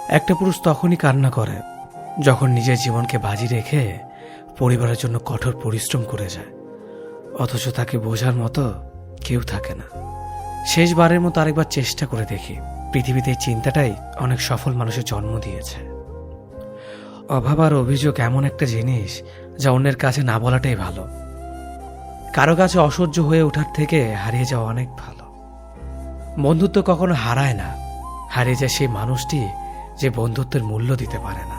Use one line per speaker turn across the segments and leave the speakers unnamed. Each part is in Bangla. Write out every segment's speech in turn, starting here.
একটা পুরুষ তখনই কান্না করে যখন নিজের জীবনকে বাজি রেখে পরিবারের জন্য কঠোর পরিশ্রম করে যায়, অথচ তাকে বোঝার মতো কেউ থাকে না। শেষবারের মতো আরেকবার চেষ্টা করে দেখি। পৃথিবীতে এই চিন্তাটাই অনেক সফল মানুষের জন্ম দিয়েছে। অভাব আর অভিযোগ এমন একটা জিনিস যা অন্যের কাছে না বলাটাই ভালো। কারো কাছে অসহ্য হয়ে ওঠার থেকে হারিয়ে যাওয়া অনেক ভালো। বন্ধুত্ব কখনো হারায় না, হারিয়ে যায় সেই মানুষটি যে বন্ধুত্বের মূল্য দিতে পারে না।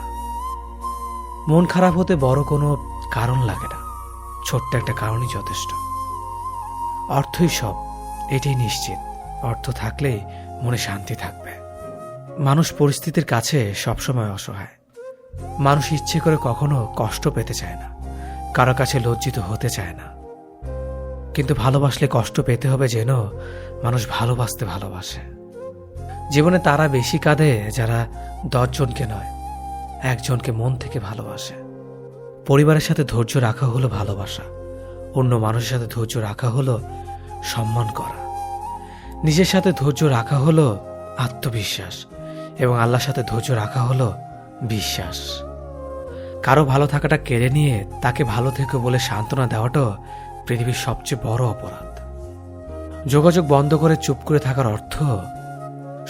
মন খারাপ হতে বড় কোনো কারণ লাগে না, ছোট্ট একটা কারণই যথেষ্ট। অর্থই সব, এটাই নিশ্চিত। অর্থ থাকলেই মনে শান্তি থাকবে। মানুষ পরিস্থিতির কাছে সবসময় অসহায়। মানুষ ইচ্ছে করে কখনো কষ্ট পেতে চায় না, কারো কাছে লজ্জিত হতে চায় না। কিন্তু ভালোবাসলে কষ্ট পেতে হবে যেন মানুষ ভালোবাসতে ভালোবাসে। জীবনে তারা বেশি কাঁদে যারা 10 জনকে নয়, একজনকে মন থেকে ভালোবাসে। পরিবারের সাথে ধৈর্য রাখা হলো ভালোবাসা, অন্য মানুষের সাথে ধৈর্য রাখা হলো সম্মান করা, নিজের সাথে ধৈর্য রাখা হলো আত্মবিশ্বাস, এবং আল্লাহর সাথে ধৈর্য রাখা হলো বিশ্বাস। কারো ভালো থাকাটা কেড়ে নিয়ে তাকে ভালো থেকো বলে সান্ত্বনা দেওয়াটা পৃথিবীর সবচেয়ে বড় অপরাধ। যোগাযোগ বন্ধ করে চুপ করে থাকার অর্থ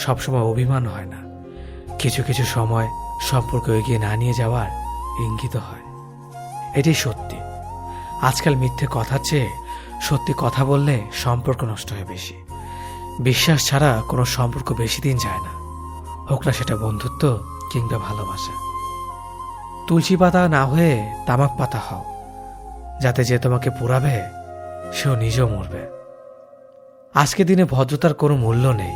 সবসময় অভিমান হয় না, কিছু কিছু সময় সম্পর্ক এগিয়ে না নিয়ে যাওয়ার ইঙ্গিত হয়। এটাই সত্যি। আজকাল মিথ্যে কথার চেয়ে সত্যি কথা বললে সম্পর্ক নষ্ট হয় বেশি। বিশ্বাস ছাড়া কোনো সম্পর্ক বেশি দিন যায় না, হোক না সেটা বন্ধুত্ব কিংবা ভালোবাসা। তুলসী পাতা না হয়ে তামাক পাতা হও, যাতে যে তোমাকে পোড়াবে সেও নিজেও মরবে। আজকে দিনে ভদ্রতার কোনো মূল্য নেই,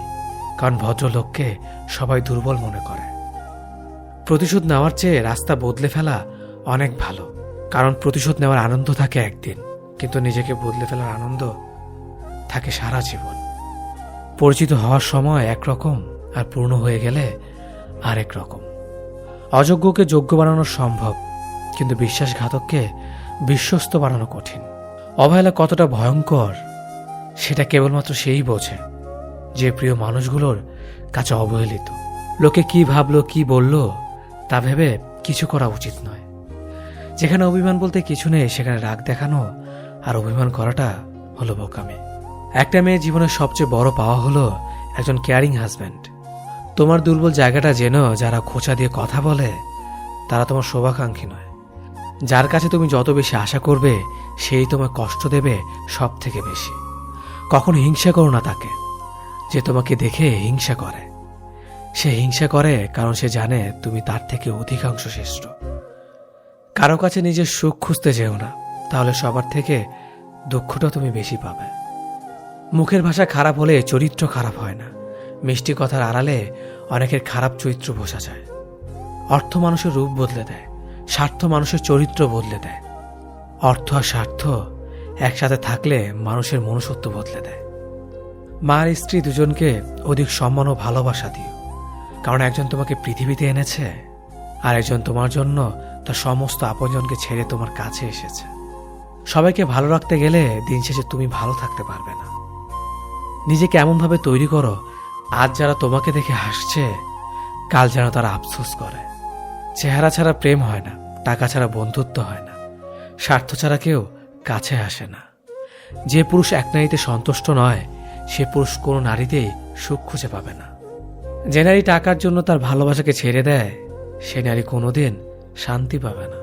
কারণ ভদ্রলোককে সবাই দুর্বল মনে করে। প্রতিশোধ নেওয়ার চেয়ে রাস্তা বদলে ফেলা অনেক ভালো, কারণ প্রতিশোধ নেওয়ার আনন্দ থাকে একদিন, কিন্তু নিজেকে বদলে ফেলার আনন্দ থাকে সারা জীবন। পরিচিত হওয়ার সময় একরকম, আর পূর্ণ হয়ে গেলে আরেক রকম। অযোগ্যকে যোগ্য বানানো সম্ভব, কিন্তু বিশ্বাসঘাতককে বিশ্বস্ত বানানো কঠিন। অবহেলা কতটা ভয়ঙ্কর সেটা কেবলমাত্র সেই বোঝে যে প্রিয় মানুষগুলোর কাছে অবহেলিত। লোকে কি ভাবলো কি বলল তা ভেবে কিছু করা উচিত নয়। যেখানে অভিমান বলতে কিছু নেই সেখানে রাগ দেখানো আর অভিমান করাটা হলো বোকামি। একটা মেয়ের জীবনের সবচেয়ে বড় পাওয়া হলো একজন কেয়ারিং হাজব্যান্ড। তোমার দুর্বল জায়গাটা যেন যারা খোঁচা দিয়ে কথা বলে তারা তোমার শুভাকাঙ্ক্ষী নয়। যার কাছে তুমি যত বেশি আশা করবে সেই তোমায় কষ্ট দেবে সব থেকে বেশি। কখনো হিংসা করো না তাকে যে তোমাকে দেখে হিংসা করে। সে হিংসা করে কারণ সে জানে তুমি তার থেকে অধিকাংশ শ্রেষ্ঠ। কারো কাছে নিজের সুখ খুঁজতে যেও না, তাহলে সবার থেকে দুঃখটা তুমি বেশি পাবে। মুখের ভাষা খারাপ হলে চরিত্র খারাপ হয় না। মিষ্টি কথার আড়ালে অনেকের খারাপ চরিত্র বোঝা যায়। অর্থ মানুষের রূপ বদলে দেয়, স্বার্থ মানুষের চরিত্র বদলে দেয়। অর্থ আর স্বার্থ একসাথে থাকলে মানুষের মনুষ্যত্ব বদলে দেয়। মা আর স্ত্রী দুজনকে অধিক সম্মান ও ভালোবাসা দিও, কারণ একজন তোমাকে পৃথিবীতে এনেছে আর একজন তোমার জন্য তার সমস্ত আপনজনকে ছেড়ে তোমার কাছে এসেছে। সবাইকে ভালো রাখতে গেলে দিন শেষে তুমি ভালো থাকতে পারবে না। নিজেকে এমনভাবে তৈরি করো আজ যারা তোমাকে দেখে হাসছে কাল যেন তারা আফসোস করে। চেহারা ছাড়া প্রেম হয় না, টাকা ছাড়া বন্ধুত্ব হয় না, স্বার্থ ছাড়া কেউ কাছে আসে না। যে পুরুষ এক নারীতে সন্তুষ্ট নয় সে পুরুষ কোনো নারীতেই সুখ খুঁজে পাবে না। যে নারী টাকার জন্য তার ভালোবাসাকে ছেড়ে দেয় সে নারী কোনোদিন শান্তি পাবে না।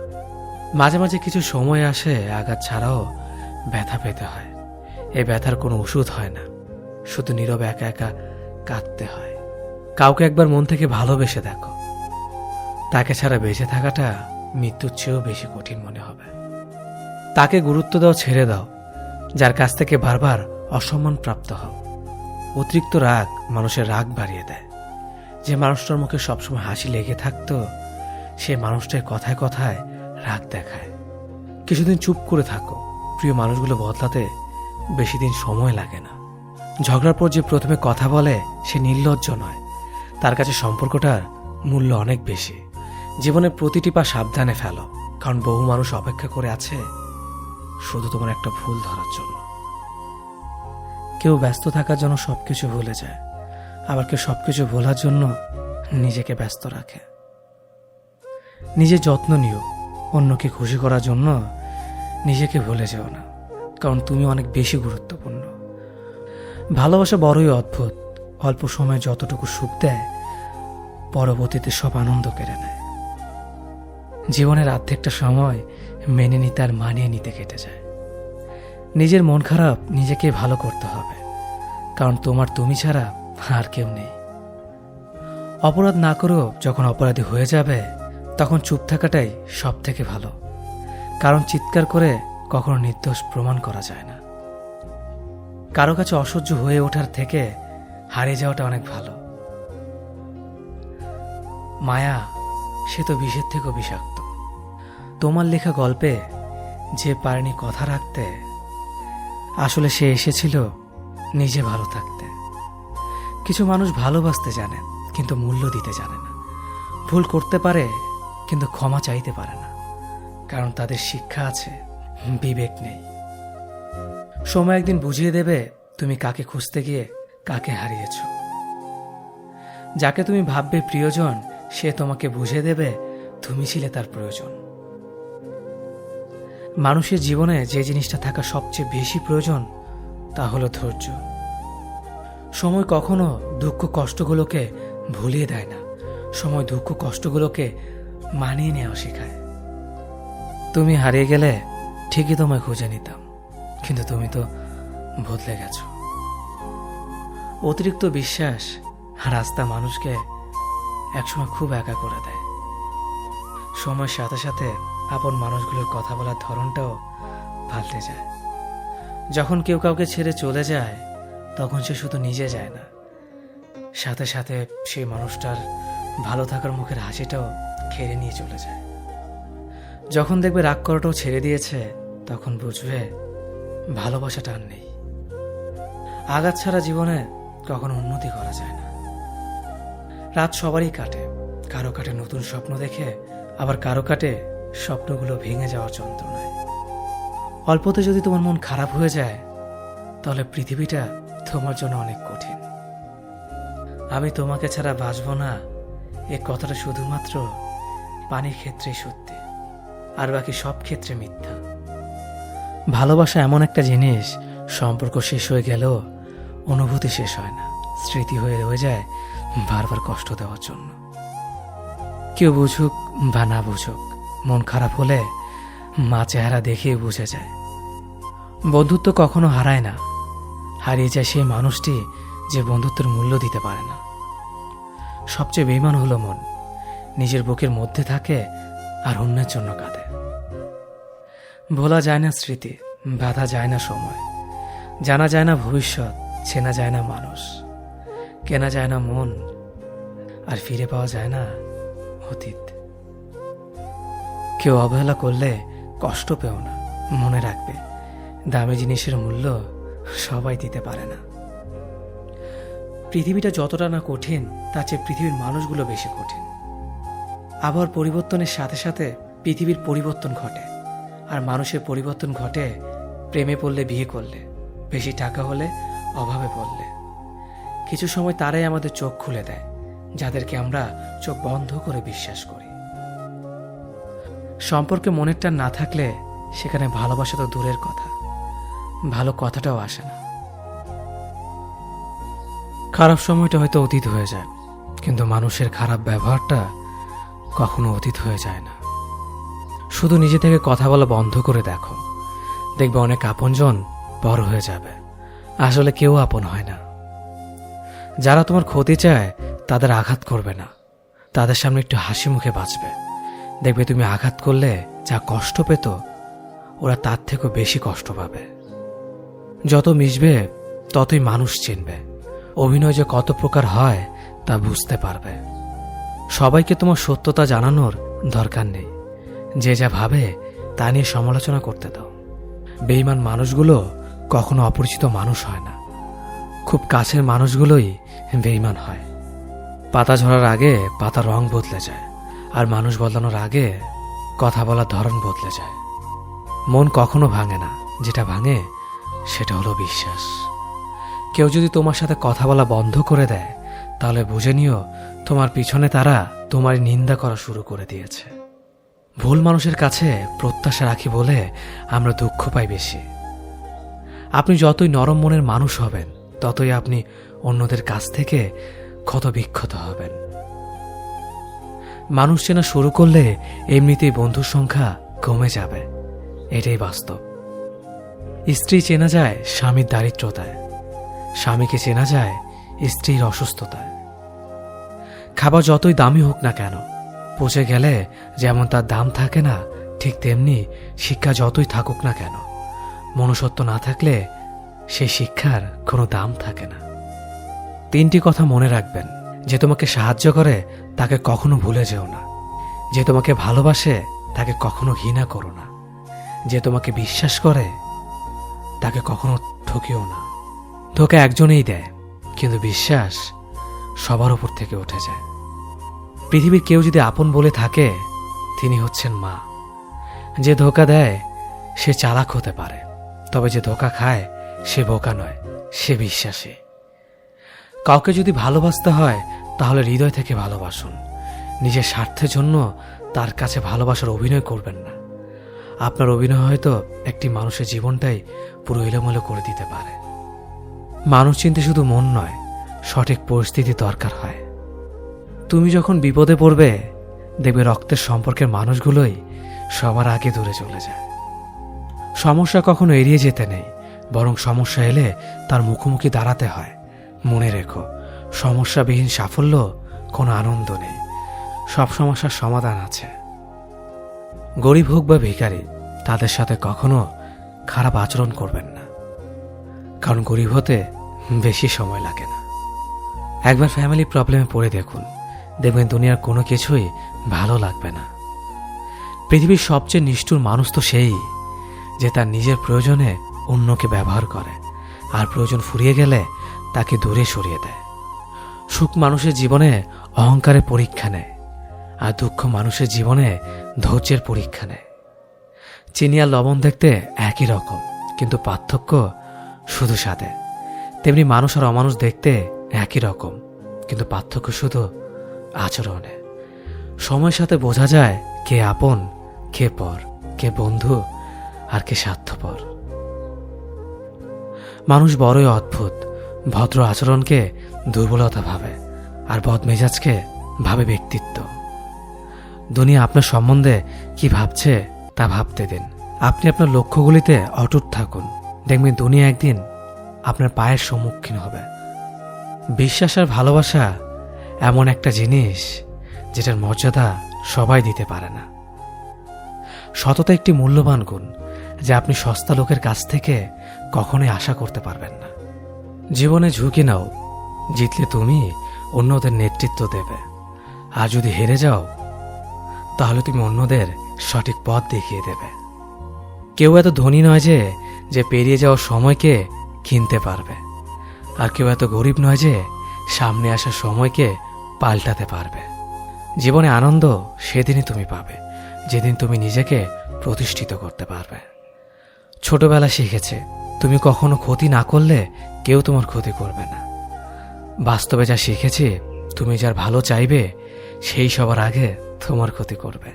মাঝে মাঝে কিছু সময় আসে আঘাত ছাড়াও ব্যথা পেতে হয়। এই ব্যথার কোনো ওষুধ হয় না, শুধু নীরবে একা একা কাঁদতে হয়। কাউকে একবার মন থেকে ভালোবেসে দেখো, তাকে ছাড়া বেঁচে থাকাটা মৃত্যুর চেয়েও বেশি কঠিন মনে হবে। তাকে গুরুত্ব দাও, ছেড়ে দাও যার কাছ থেকে বারবার অসম্মান প্রাপ্ত হও। অতিরিক্ত রাগ মানুষের রাগ বাড়িয়ে দেয়। যে মানুষটার মুখে সবসময় হাসি লেগে থাকতো সে মানুষটার কথায় কথায় রাগ দেখায়। কিছুদিন চুপ করে থাকো, প্রিয় মানুষগুলো বদলাতে বেশি দিন সময় লাগে না। ঝগড়ার পর যে প্রথমে কথা বলে সে নির্লজ্জ নয়, তার কাছে সম্পর্কটার মূল্য অনেক বেশি। জীবনের প্রতিটি পা সাবধানে ফেলো, কারণ বহু মানুষ অপেক্ষা করে আছে শুধু তোমার একটা ভুল ধরার জন্য। কেউ ব্যস্ত থাকার জন্য সবকিছু ভুলে যায়, আবার কেউ সবকিছু ভোলার জন্য নিজেকে ব্যস্ত রাখে। নিজের যত্ন নিও, অন্যকে খুশি করার জন্য নিজেকে ভুলে যেও না, কারণ তুমি অনেক বেশি গুরুত্বপূর্ণ। ভালোবাসা বড়ই অদ্ভুত, অল্প সময়ে যতটুকু সুখ দেয় পরবর্তীতে সব আনন্দ কেড়ে নেয়। জীবনের অর্ধেকটা সময় মেনে নিতে আর মানিয়ে নিতে কেটে যায়। নিজের মন খারাপ নিজেকে ভালো করতে হবে, কারণ তোমার তুমি ছাড়া আর কেউ নেই। অপরাধ না করেও যখন অপরাধী হয়ে যাবে তখন চুপ থাকাটাই সব থেকে ভালো, কারণ চিৎকার করে কখনো নির্দোষ প্রমাণ করা যায় না। কারো কাছে অসহ্য হয়ে ওঠার থেকে হারিয়ে যাওয়াটা অনেক ভালো। মায়া সে তো বিষের থেকেও বিষাক্ত। তোমার লেখা গল্পে যে পারেনি কথা রাখতে, আসলে সে এসেছিল নিজে ভালো থাকতে। কিছু মানুষ ভালোবাসতে জানে কিন্তু মূল্য দিতে জানে না। ভুল করতে পারে কিন্তু ক্ষমা চাইতে পারে না, কারণ তাদের শিক্ষা আছে, বিবেক নেই। সময় একদিন বুঝিয়ে দেবে তুমি কাকে খুঁজতে গিয়ে কাকে হারিয়েছ। যাকে তুমি ভাববে প্রিয়জন সে তোমাকে বুঝিয়ে দেবে তুমি ছিলে তার প্রয়োজন। মানুষের জীবনে যে জিনিসটা থাকা সবচেয়ে বেশি প্রয়োজন তা হলো ধৈর্য। সময় কখনো দুঃখ কষ্টগুলোকে ভুলিয়ে দেয় না, সময় দুঃখ কষ্টগুলোকে মানিয়ে নেওয়া শেখায়। তুমি হারিয়ে গেলে ঠিকই তোমায় খুঁজে নিতাম, কিন্তু তুমি তো বদলে গেছো। অতিরিক্ত বিশ্বাস আর আস্থা মানুষকে একসময় খুব একা করে দেয়। সময়ের সাথে সাথে আপন মানুষগুলোর কথা বলার ধরনটাও পাল্টে যায়। যখন কেউ কাউকে ছেড়ে চলে যায় তখন সে শুধু নিজে যায় না, সাথে সাথে সেই মানুষটার ভালো থাকার মুখের হাসিটাও কেড়ে নিয়ে চলে যায়। যখন দেখবে রাগ করাটাও ছেড়ে দিয়েছে তখন বুঝবে ভালোবাসাটা আর নেই। আঘাত ছাড়া জীবনে কখনো উন্নতি করা যায় না। রাত সবারই কাটে, কারো কাটে নতুন স্বপ্ন দেখে, আবার কারো কাটে স্বপ্নগুলো ভেঙে যাওয়ার যন্ত্রণায়। অল্পতে যদি তোমার মন খারাপ হয়ে যায় তাহলে পৃথিবীটা তোমার জন্য অনেক কঠিন। আমি তোমাকে ছাড়া বাঁচব না, এ কথাটা শুধুমাত্র পানির ক্ষেত্রেই সত্যি, আর বাকি সব ক্ষেত্রে মিথ্যা। ভালোবাসা এমন একটা জিনিস, সম্পর্ক শেষ হয়ে গেলেও অনুভূতি শেষ হয় না, স্মৃতি হয়ে রয়ে যায় বারবার কষ্ট দেওয়ার জন্য। কেউ বুঝুক বা না বুঝুক, মন খারাপ হলে মা চেহারা দেখেই বুঝে যায়। বন্ধুত্ব কখনো হারায় না, হারিয়ে যায় সেই মানুষটি যে বন্ধুত্বের মূল্য দিতে পারে না। সবচেয়ে বেঈমান হলো মন, নিজের বুকের মধ্যে থাকে আর অন্যের জন্য কাঁদে। ভোলা যায় না স্মৃতি, বাধা যায় না সময়, জানা যায় না ভবিষ্যৎ, চেনা যায় না মানুষ, কেনা যায় না মন, আর ফিরে পাওয়া যায় না অতীত। কেউ অবহেলা করলে কষ্ট পেও না, মনে রাখবে দামি জিনিসের মূল্য সবাই দিতে পারে না। পৃথিবীটা যতটা না কঠিন তার চেয়ে পৃথিবীর মানুষগুলো বেশি কঠিন। আবহাওয়ার পরিবর্তনের সাথে সাথে পৃথিবীর পরিবর্তন ঘটে, আর মানুষের পরিবর্তন ঘটে প্রেমে পড়লে, বিয়ে করলে, বেশি টাকা হলে, অভাবে পড়লে। কিছু সময় তারাই আমাদের চোখ খুলে দেয় যাদেরকে আমরা চোখ বন্ধ করে বিশ্বাস করি। সম্পর্কে মনের টান না থাকলে সেখানে ভালোবাসা তো দূরের কথা, ভালো কথাটাও আসে না। খারাপ সময়টা হয়তো অতীত হয়ে যায়, কিন্তু মানুষের খারাপ ব্যবহারটা কখনো অতীত হয়ে যায় না। শুধু নিজে থেকে কথা বলা বন্ধ করে দেখো, দেখবে অনেক আপনজন বড় হয়ে যাবে। আসলে কেউ আপন হয় না। যারা তোমার ক্ষতি চায় তাদের আঘাত করবে না, তাদের সামনে একটু হাসি মুখে বাঁচবে। দেখবে তুমি আঘাত করলে যা কষ্ট পেত ওরা তার থেকেও বেশি কষ্ট পাবে। যত মিশবে ততই মানুষ চিনবে, অভিনয় যে কত প্রকার হয় তা বুঝতে পারবে। সবাইকে তোমার সত্যতা জানানোর দরকার নেই, যে যা ভাবে তা নিয়ে সমালোচনা করতে দাও। বেঈমান মানুষগুলো কখনো অপরিচিত মানুষ হয় না, খুব কাছের মানুষগুলোই বেঈমান হয়। পাতা ঝরার আগে পাতার রং বদলে যায়, আর মানুষ বদলানোর আগে কথা বলার ধরন বদলে যায়। মন কখনো ভাঙে না, যেটা ভাঙে সেটা হলো বিশ্বাস। কেউ যদি তোমার সাথে কথা বলা বন্ধ করে দেয় তাহলে বুঝে নিও তোমার পিছনে তারা তোমার নিন্দা করা শুরু করে দিয়েছে। ভুল মানুষের কাছে প্রত্যাশা রাখি বলে আমরা দুঃখ পাই বেশি। আপনি যতই নরম মনের মানুষ হবেন, ততই আপনি অন্যদের কাছ থেকে ক্ষত বিক্ষত হবেন। মানুষ চেনা শুরু করলে এমনিতেই বন্ধুর সংখ্যা কমে যাবে, এটাই বাস্তব। স্ত্রী চেনা যায় স্বামীর দারিদ্রতায়, স্বামীকে চেনা যায় স্ত্রীর অসুস্থতায়। খাবার যতই দামি হোক না কেন, পচে গেলে যেমন তার দাম থাকে না, ঠিক তেমনি শিক্ষা যতই থাকুক না কেন, মনুষ্যত্ব না থাকলে সেই শিক্ষার কোনো দাম থাকে না। 3টি কথা মনে রাখবেন। যে তোমাকে সাহায্য করে তাকে কখনো ভুলে যেও না। যে তোমাকে ভালোবাসে তাকে কখনো ঘৃণা করো না। যে তোমাকে বিশ্বাস করে তাকে কখনো ঠকিও না। ধোঁকা একজনেই দেয়, কিন্তু বিশ্বাস সবার উপর থেকে উঠে যায়। পৃথিবীর কেউ যদি আপন বলে থাকে, তিনি হচ্ছেন মা। যে ধোঁকা দেয় সে চালাক হতে পারে, তবে যে ধোঁকা খায় সে বোকা নয়, সে বিশ্বাসী। কাউকে যদি ভালোবাসতে হয় তাহলে হৃদয় থেকে ভালোবাসুন। নিজের স্বার্থের জন্য তার কাছে ভালোবাসার অভিনয় করবেন না। আপনার অভিনয় হয়তো একটি মানুষের জীবনটাই পুরো এলোমেলো করে দিতে পারে। মানুষ চিনতে শুধু মন নয়, সঠিক পরিস্থিতি দরকার হয়। তুমি যখন বিপদে পড়বে, দেখবে রক্তের সম্পর্কের মানুষগুলোই সবার আগে দূরে চলে যায়। সমস্যা কখনো এড়িয়ে যেতে নেই, বরং সমস্যা এলে তার মুখোমুখি দাঁড়াতে হয়। মনে রেখো, সমস্যাবিহীন সাফল্য কোনো আনন্দ নেই। সব সমস্যার সমাধান আছে। গরিব হোক বা ভিখারি, তাদের সাথে কখনো খারাপ আচরণ করবেন না, কারণ গরিব হতে বেশি সময় লাগে না। একবার ফ্যামিলি প্রবলেমে পড়ে দেখুন, দেখবেন দুনিয়ার কোনো কিছুই ভালো লাগবে না। পৃথিবীর সবচেয়ে নিষ্ঠুর মানুষ তো সেই, যে তার নিজের প্রয়োজনে অন্যকে ব্যবহার করে, আর প্রয়োজন ফুরিয়ে গেলে তাকে দূরে সরিয়ে দেয়। সুখ মানুষের জীবনে অহংকারের পরীক্ষা নেয়, আর দুঃখ মানুষের জীবনে ধৈর্যের পরীক্ষা নেয়। চিনি আর লবণ দেখতে একই রকম, কিন্তু পার্থক্য শুধু স্বাদে। তেমনি মানুষ আর অমানুষ দেখতে একই রকম, কিন্তু পার্থক্য শুধু আচরণে। সময়ের সাথে বোঝা যায় কে আপন, কে পর, কে বন্ধু আর কে স্বার্থপর। মানুষ বড়ই অদ্ভুত। ভদ্র আচরণকে দুর্বলতা ভাবে, আর বদমেজাজকে ভাবে ব্যক্তিত্ব। দুনিয়া আপনার সম্বন্ধে কি ভাবছে তা ভাবতে দিন। আপনি আপনার লক্ষ্যগুলিতে অটুট থাকুন, দেখবেন দুনিয়া একদিন আপনার পায়ের সম্মুখীন হবে। বিশ্বাস আর ভালোবাসা এমন একটা জিনিস যেটার মর্যাদা সবাই দিতে পারে না। সততা একটি মূল্যবান গুণ, যা আপনি সস্তা লোকের কাছ থেকে কখনোই আশা করতে পারবেন না। জীবনে ঝুঁকি নাও, জিতলে তুমি অন্যদের নেতৃত্ব দেবে, আর যদি হেরে যাও তাহলে তুমি অন্যদের সঠিক পথ দেখিয়ে দেবে। কেউ এত ধনী নয় যে পেরিয়ে যাওয়ার সময়কে কিনতে পারবে, আর কেউ এত গরিব নয় যে সামনে আসা সময়কে পাল্টাতে পারবে। জীবনে আনন্দ সেদিনই তুমি পাবে, যেদিন তুমি নিজেকে প্রতিষ্ঠিত করতে পারবে। ছোটবেলা শিখেছে, তুমি কখনো ক্ষতি না করলে কেউ তোমার ক্ষতি করবে না। বাস্তবে যা শিখেছি, তুমি যার ভালো চাইবে সেই সবার আগে তোমার ক্ষতি করবে।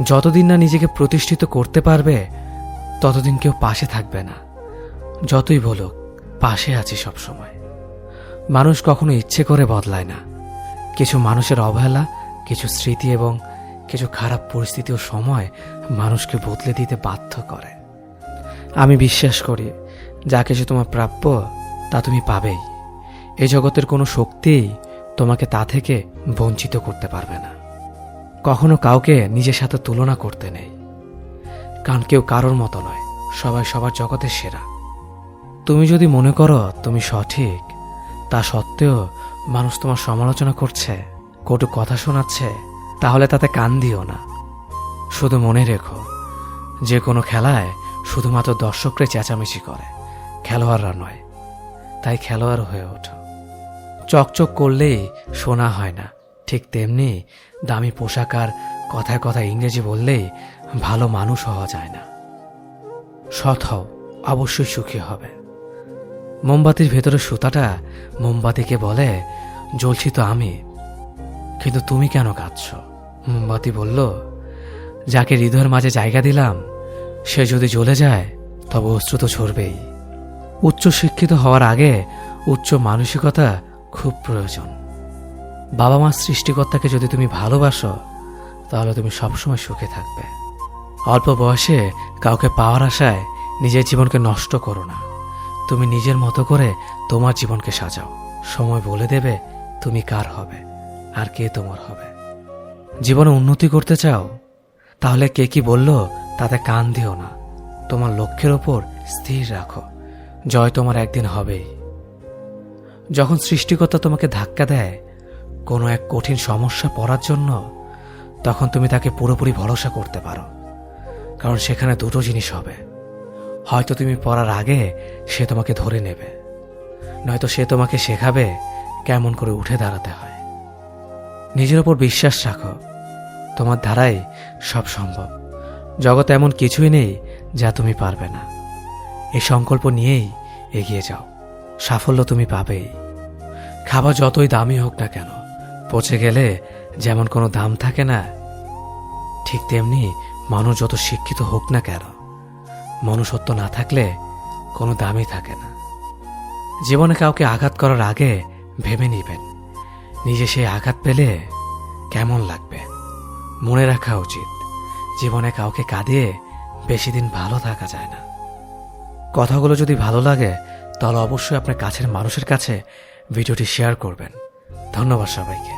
যতদিন না নিজেকে প্রতিষ্ঠিত করতে পারবে, ততদিন কেউ পাশে থাকবে না। যতই বলুক, পাশে আছি সবসময়। মানুষ কখনো ইচ্ছে করে বদলায় না। কিছু মানুষের অবহেলা, কিছু স্মৃতি এবং কিছু খারাপ পরিস্থিতি ও সময় মানুষকে বদলে দিতে বাধ্য করে। আমি বিশ্বাস করি, যা কিছু তোমার প্রাপ্য তা তুমি পাবেই। এই জগতের কোনো শক্তিই তোমাকে তা থেকে বঞ্চিত করতে পারবে না। কখনো কাউকে নিজের সাথে তুলনা করতে নেই, কারণ কেউ কারোর মতো নয়, সবাই সবার জগতের সেরা। তুমি যদি মনে করো তুমি সঠিক, তা সত্ত্বেও মানুষ তোমার সমালোচনা করছে, কটু কথা শোনাচ্ছে, তাহলে তাতে কান দিও না। শুধু মনে রেখো, যে কোনো খেলায় শুধুমাত্র দর্শকরা চেঁচামেচি করে, খেলোয়াড়রা নয়। তাই খেলোয়াড় হয়ে ওঠো। চকচক করলেই শোনা হয় না, ঠিক তেমনি দামি পোশাক আর কথায় কথায় ইংরেজি বললেই ভালো মানুষ হওয়া যায় না। সৎ হও, অবশ্যই সুখী হবে। মোমবাতির ভেতরে সুতাটা মোমবাতিকে বলে, জ্বলছি তো আমি, কিন্তু তুমি কেন কাঁদছ? মোমবাতি বলল, যাকে হৃদয়ের মাঝে জায়গা দিলাম সে যদি জ্বলে যায় তবে অশ্রু তো ঝরবেই। উচ্চ শিক্ষিত হওয়ার আগে উচ্চ মানসিকতা খুব প্রয়োজন। বাবা মার সৃষ্টিকর্তাকে যদি তুমি ভালোবাসো তাহলে তুমি সবসময় সুখে থাকবে। অল্প বয়সে কাউকে পাওয়ার আশায় নিজের জীবনকে নষ্ট করো না। তুমি নিজের মতো করে তোমার জীবনকে সাজাও। সময় বলে দেবে তুমি কার হবে আর কে তোমার হবে। জীবনে উন্নতি করতে চাও? তাহলে কে কি বলল তাতে কান দিও না। তোমার লক্ষ্যের ওপর স্থির রাখো, জয় তোমার একদিন হবেই। যখন সৃষ্টিকর্তা তোমাকে ধাক্কা দেয় কোনো এক কঠিন সমস্যা পড়ার জন্য, তখন তুমি তাকে পুরোপুরি ভরসা করতে পারো। কারণ সেখানে দুটো জিনিস হবে, হয়তো তুমি পড়ার আগে সে তোমাকে ধরে নেবে, নয়তো সে তোমাকে শেখাবে কেমন করে উঠে দাঁড়াতে হয়। নিজের ওপর বিশ্বাস রাখো, তোমার দ্বারাই সব সম্ভব। জগতে এমন কিছুই নেই যা তুমি পারবে না। এই সংকল্প নিয়েই এগিয়ে যাও, সাফল্য তুমি পাবেই। খাবার যতই দামি হোক না কেন, পচে গেলে যেমন কোনো দাম থাকে না, ঠিক তেমনি মানুষ যত শিক্ষিত হোক না কেন, মনুষ্যত্ব না থাকলে কোনো দামই থাকে না। জীবনে কাউকে আঘাত করার আগে ভেবে নিবেন নিজে সেই আঘাত পেলে কেমন লাগবে। মনে রাখা উচিত, জীবনে কাউকে কাঁদিয়ে বেশি দিন ভালো থাকা যায় না। কথাগুলো যদি ভালো লাগে তাহলে অবশ্যই আপনার কাছের মানুষের কাছে ভিডিওটি শেয়ার করবেন। ধন্যবাদ সবাইকে।